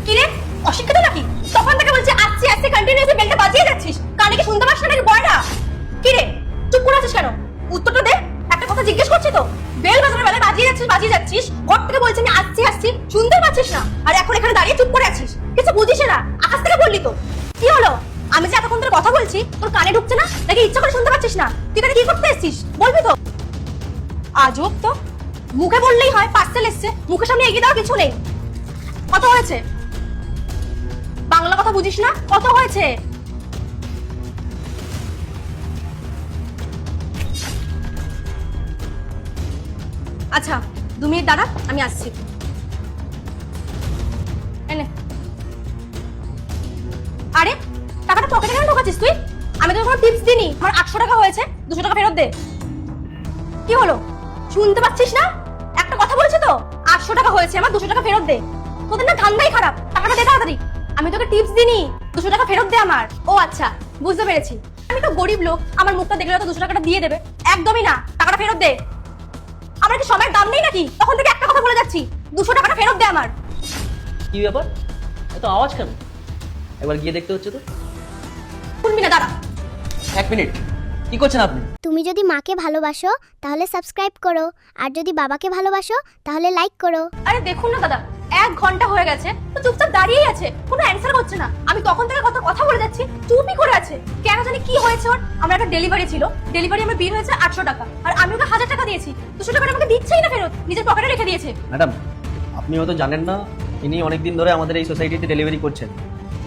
কি রে, অশিক্ষিত নাকি? তখন থেকে বলছি আসছি আসছি কন্টিনিউয়াসলি বেলটা বাজিয়ে যাচ্ছিস, কানে কি শুনতে পাস না নাকি বয়টা? কি রে, চুপ করে আছিস কেন? উত্তরটা দে। একটা কথা জিজ্ঞেস করছি তো, বেল বাজানোর বেলায় বাজিয়ে যাচ্ছিস, ঘর থেকে বলছি আমি আসছি আসছি, শুনতে পাচ্ছিস না, আর এখন এখানে দাঁড়িয়ে চুপ করে আছিস, কিছু বুঝিস না? আকাশ থেকে বললি তো? কি হলো? আমি যে এতক্ষণ ধরে কথা বলছি তোর কানে ঢুকছে না নাকি ইচ্ছা করে শুনতে পাচ্ছিস না? তুই এখানে কি করতে এসেছিস বলবি তো? আজব তো, মুখে বললেই হয়, পার্সেল এসছে, মুখের সামনে এগিয়ে দেওয়া কিছু নেই। কত হয়েছে? বাংলা কথা বুঝিস না? কত হয়েছে? আচ্ছা 2 মিনিট দাঁড়া, আমি আসছি। এনে। আরে টাকাটা পকেটে কেন ঢোকাচ্ছিস তুই? আমি তোকে কোনো টিপস দিইনি। আমার 800 টাকা হয়েছে, 200 টাকা ফেরত দে। কি হলো, শুনতে পাচ্ছিস না? একটা কথা বলছি তো, 800 টাকা হয়েছে আমার, 200 টাকা ফেরত দে। তোদের না ধান্দাই খারাপ, টাকাটা দে তাড়াতাড়ি। আমি তোকে টিপস দিইনি, 200 টাকা ফেরত দে আমার। ও আচ্ছা, বুঝতে পেরেছি। আমি তো গরিব লোক, আমার মুখটা দেখলে তো 200 টাকাটা দিয়ে দেবে। একদমই না, টাকাটা ফেরত দে। আমার কি সময়ের দাম নেই নাকি? তখন থেকে একটা কথা বলে যাচ্ছি, 200 টাকাটা ফেরত দে আমার। কি ব্যাপার, এত আওয়াজ কেন? একবার গিয়ে দেখতে হচ্ছে তো। শুনবি না, দাঁড়া। 1 মিনিট, কি করছেন আপনি? তুমি যদি মাকে ভালোবাসো তাহলে সাবস্ক্রাইব করো, আর যদি বাবাকে ভালোবাসো তাহলে লাইক করো। আরে দেখুন না দাদা, 1 ঘন্টা হয়ে গেছে তো চুপচাপ দাঁড়িয়েই আছে, কোনো অ্যানসার করছে না। আমি তখন থেকে কথা বলে যাচ্ছি, চুপই করে আছে। কেন জানি কি হয়েছে ওর? আমার একটা ডেলিভারি ছিল, ডেলিভারি আমার বিল হয়েছে 800 টাকা, আর আমি ওকে 1000 টাকা দিয়েছি, 200 টাকা আমাকে দিচ্ছেই না ফেরত, নিজের পকেটে রেখে দিয়েছে। ম্যাডাম, আপনি হয়তো জানেন না, ইনি অনেকদিন ধরে আমাদের এই সোসাইটিতে ডেলিভারি করছেন।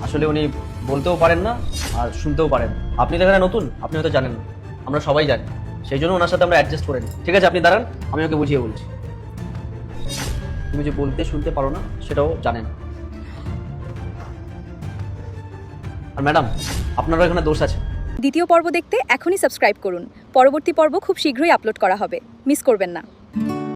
আসলে উনি বলতেও পারেন না আর শুনতেও পারেন। আপনি তো এখানে নতুন, আপনি হয়তো জানেন না, আমরা সবাই জানি। সেই জন্য ওনার সাথে আমরা অ্যাডজাস্ট করে নিই। ঠিক আছে, আপনি দাঁড়ান, আমি ওকে বুঝিয়ে বলছি। তুমি যে বলতে শুনতে পারো না সেটাও জানেন। আর ম্যাডাম, আপনারও এখানে দোষ আছে। দ্বিতীয় পর্ব দেখতে এখনই সাবস্ক্রাইব করুন। পরবর্তী পর্ব খুব শীঘ্রই আপলোড করা হবে, মিস করবেন না।